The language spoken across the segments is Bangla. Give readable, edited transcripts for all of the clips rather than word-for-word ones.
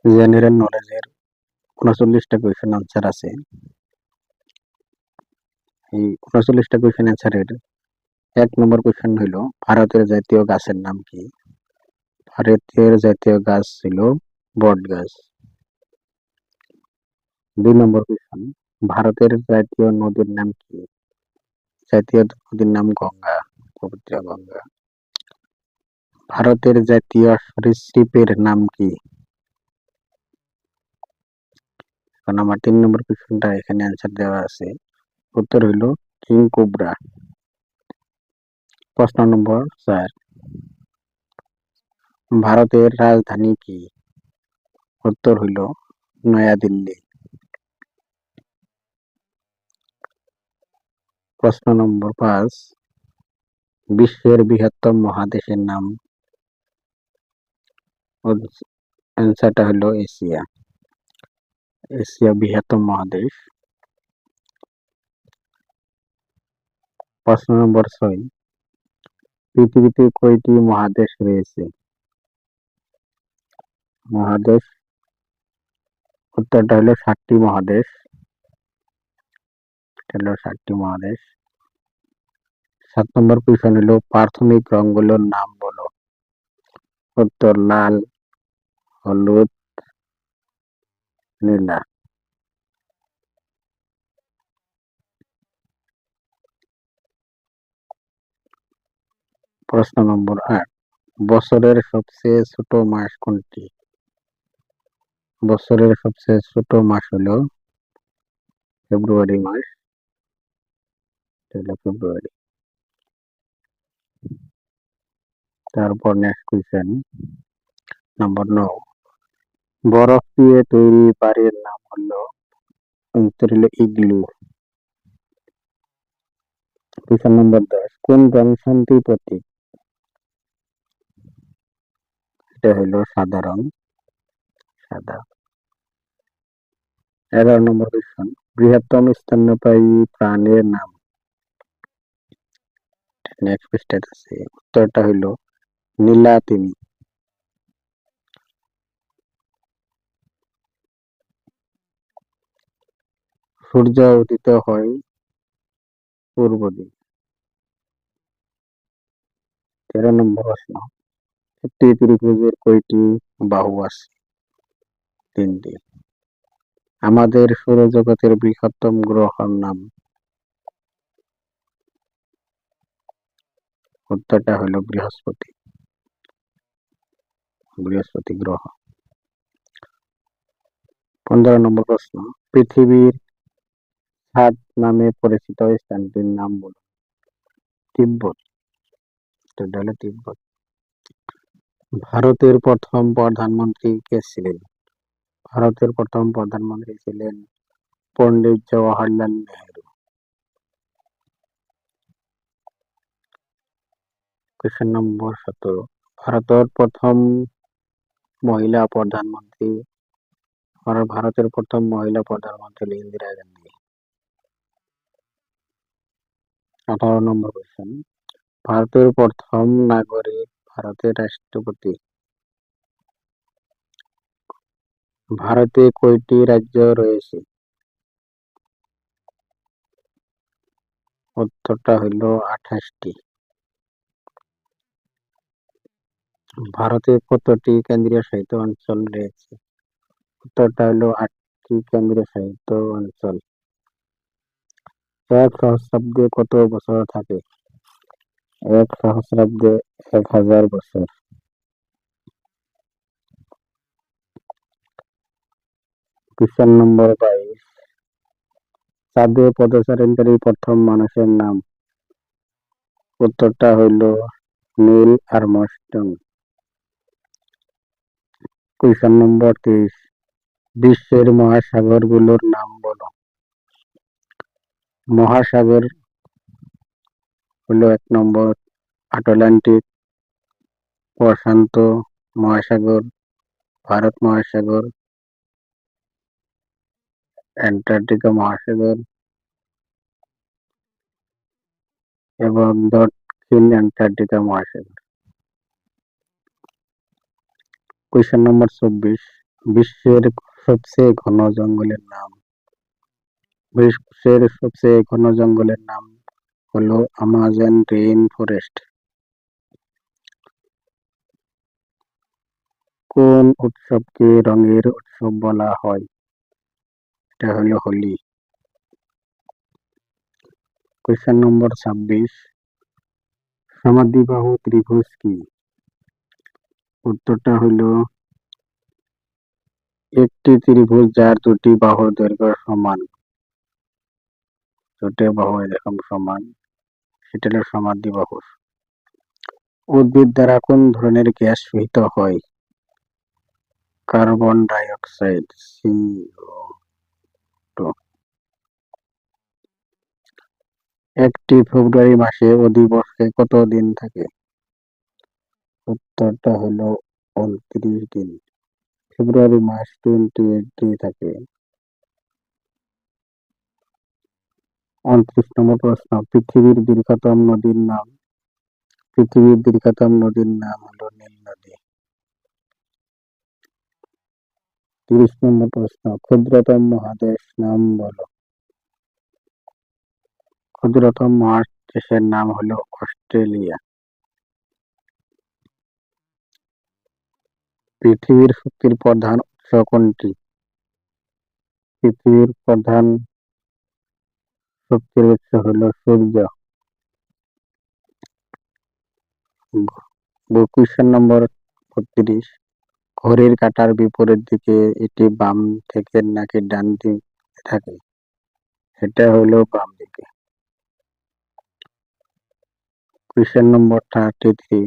জেনারেল নলেজের 39টা কোয়েশ্চেন আনসার আছে। এই 39টা কোয়েশ্চেন আনসারের 1 নম্বর কোয়েশ্চেন হইল ভারতের জাতীয় গাছের নাম কি? ভারতের জাতীয় গাছ ছিল বট গাছ। 2 নম্বর কোয়েশ্চেন ভারতের জাতীয় নদীর নাম কি? জাতীয় নদীর নাম গঙ্গা, পবিত্র গঙ্গা। ভারতের জাতীয় সরীসৃপের নাম কি? এখন আমার 3 নম্বর কোয়েশ্চনটা এখানে অ্যান্সার দেওয়া আছে। উত্তর হইল কিং কোবরা। প্রশ্ন নম্বর 4 ভারতের রাজধানী কি? উত্তর হইল নয়াদিল্লি। প্রশ্ন নম্বর 5 বিশ্বের বৃহত্তম মহাদেশের নাম? অ্যান্সারটা হলো এশিয়া। এশিয়া বৃহত্তম মহাদেশ। প্রশ্ন নম্বর 6 পৃথিবীতে কয়টি মহাদেশ রয়েছে? মহাদেশ উত্তরটা হলো 7টি মহাদেশ। 7টি মহাদেশ। 7 নম্বর কোয়েশ্চন হলো প্রাথমিক রঙগুলোর নাম বলো। উত্তর লাল, হলুদ, নীলা। প্রশ্ন নম্বর 8 বছরের সবচেয়ে ছোট মাস কোনটি? বছরের সবচেয়ে ছোট মাস হলো ফেব্রুয়ারি মাস। ফেব্রুয়ারি। তারপর নেক্সট কোয়েশ্চেন নম্বর 9 বরফ দিয়ে তৈরি বাড়ির নাম হলো? উত্তর হলো ইগলু। কোয়েশ্চেন নম্বর 10 কোন রং শান্তির প্রতীক? এটা হলো সাদা রং, সাদা। 11 নম্বর কোয়েশ্চন বৃহত্তম স্তন্যপায়ী প্রাণীর নাম? নেক্সট পৃষ্ঠা আছে। উত্তরটা হলো নীলা তিমি। সূর্য উদিত হয় পূর্ব দিকে। 13 নম্বর প্রশ্ন একটি ত্রিভুজের কয়টি বাহু আছে? 3টি। আমাদের সৌরজগতের বৃহত্তম গ্রহের নাম? উত্তরটা হলো বৃহস্পতি। বৃহস্পতি গ্রহ। 15 নম্বর প্রশ্ন পৃথিবীর ছাদ নামে পরিচিত স্থানটির নাম বলো। তিব্বত। এটা হলো তিব্বত। ভারতের প্রথম প্রধানমন্ত্রী কে ছিলেন? ভারতের প্রথম প্রধানমন্ত্রী ছিলেন পণ্ডিত জওয়াহরলাল নেহেরু। কোয়েশ্চেন নম্বর 17 ভারতের প্রথম মহিলা প্রধানমন্ত্রী? ভারতের প্রথম মহিলা প্রধানমন্ত্রী ইন্দিরা গান্ধী। 18 নম্বর কোয়েশ্চেন ভারতের প্রথম নাগরিক ভারতের রাষ্ট্রপতি? ভারতে কয়টি রাজ্য রয়েছে? উত্তরটা হইল 28টি। ভারতে কতটি কেন্দ্রীয় শাসিত অঞ্চল রয়েছে? উত্তরটা হলো 8টি কেন্দ্রীয় শাসিত অঞ্চল। এক সহস্রাব্দে কত বছর থাকে? এক সহস্রাব্দে 1000 বছর। কোয়েশ্চেন নম্বর 22 চাঁদে পদচারণকারী প্রথম মানুষের নাম? উত্তরটা হইল নীল আর্মস্ট্রং। কোয়েশ্চেন নম্বর 23 বিশ্বের মহাসাগরগুলোর নাম বলো। মহাসাগর হলো 1 নম্বর আটলান্টিক, প্রশান্ত মহাসাগর, ভারত মহাসাগর, অ্যান্টার্কটিকা মহাসাগর এবং দক্ষিণ অ্যান্টার্কটিকা মহাসাগর। কোয়েশ্চেন নম্বর 24 বিশ্বের সবচেয়ে ঘন জঙ্গলের নাম। বিশ্বের সবচেয়ে ঘন জঙ্গলের নাম হলো আমাজন রেইন ফরেস্ট। কোন উৎসবকে রঙের উৎসব বলা হয়? এটা হলো হোলি। কোয়েশ্চেন নম্বর 26, সমাদ্বিবাহু ত্রিভুজ কি? উত্তরটা হলো একটি ত্রিভুজ যার দুটি বাহুর দৈর্ঘ্য সমান, দুটি বাহু এরকম সমান, সেটা হলো সমাদ্বিবাহু। উদ্ভিদ দ্বারা কোন ধরনের গ্যাস সৃষ্ট হয়? Carbon die oxide, CO2। একটি ফেব্রুয়ারি মাসে অধিবর্ষে কত দিন থাকে? উত্তরটা হলো 29 দিন। ফেব্রুয়ারি মাস 28 ডে থাকে। 29 নম্বর প্রশ্ন, পৃথিবীর দীর্ঘতম নদীর নাম? পৃথিবীর দীর্ঘতম নদীর নাম হলো নীল নদী। 30 নম্বর প্রশ্ন, ক্ষুদ্রতম মহাদেশ নাম বলো? ক্ষুদ্রতম মহাদেশের নাম হলো অস্ট্রেলিয়া। পৃথিবীর শক্তির প্রধান উৎস কোনটি? পৃথিবীর প্রধান শক্তির উৎস হলো সূর্য। কোয়েশ্চেন নম্বর 32, ঘড়ির কাঁটার বিপরীত দিকে এটি বাম থেকে নাকি ডান দিকে থাকে? এটা হলো বাম দিকে। কোয়েশ্চেন নম্বর 33,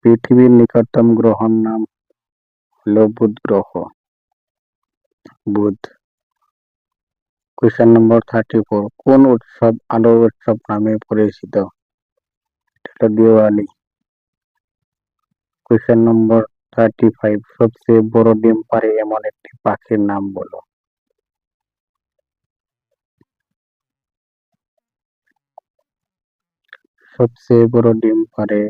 পৃথিবীর নিকটতম গ্রহের নাম হলো বুধ গ্রহ। বুধ। কোয়েশ্চেন নম্বর 34, কোন উৎসব আলোর উৎসব নামে পরিচিত? এটা দিওয়ালি। কোয়েশ্চেন নম্বর 35, সবচেয়ে বড় ডিম পাড়ে এমন একটি পাখির নাম বলো? সবচেয়ে বড় ডিম পাড়ে,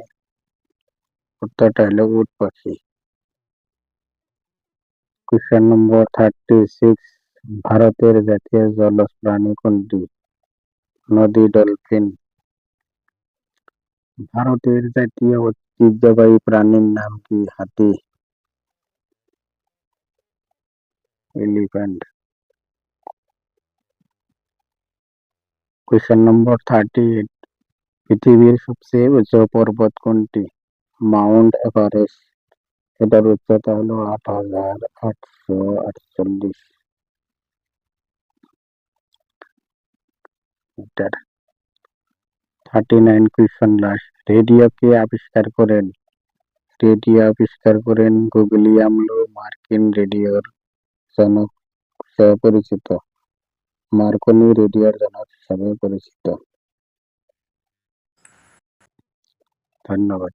উত্তরটা হলো উট পাখি। কোয়েশ্চেন নম্বর 36, ভারতের জাতীয় জলজ প্রাণী কোনটি? নদী ডলফিন। ভারতের জাতীয় ঐতিহ্যবাহী প্রাণীর নাম কি? হাতি। এলিফ্যান্ট। কোয়েশ্চেন নম্বর 38, পৃথিবীর সবচেয়ে উঁচু পর্বত কোনটি? Mount Everest. এটার উচ্চতা হলো 8,848 মিটার। 39 কোয়েশ্চন লাস্ট, রেডিও কে আবিষ্কার করেন? রেডিও আবিষ্কার করেন গুগলিয়াম লো, মার্কিন রেডিওর জনক হিসেবে পরিচিত। মার্কনি রেডিওর জনক হিসেবে পরিচিত। ধন্যবাদ।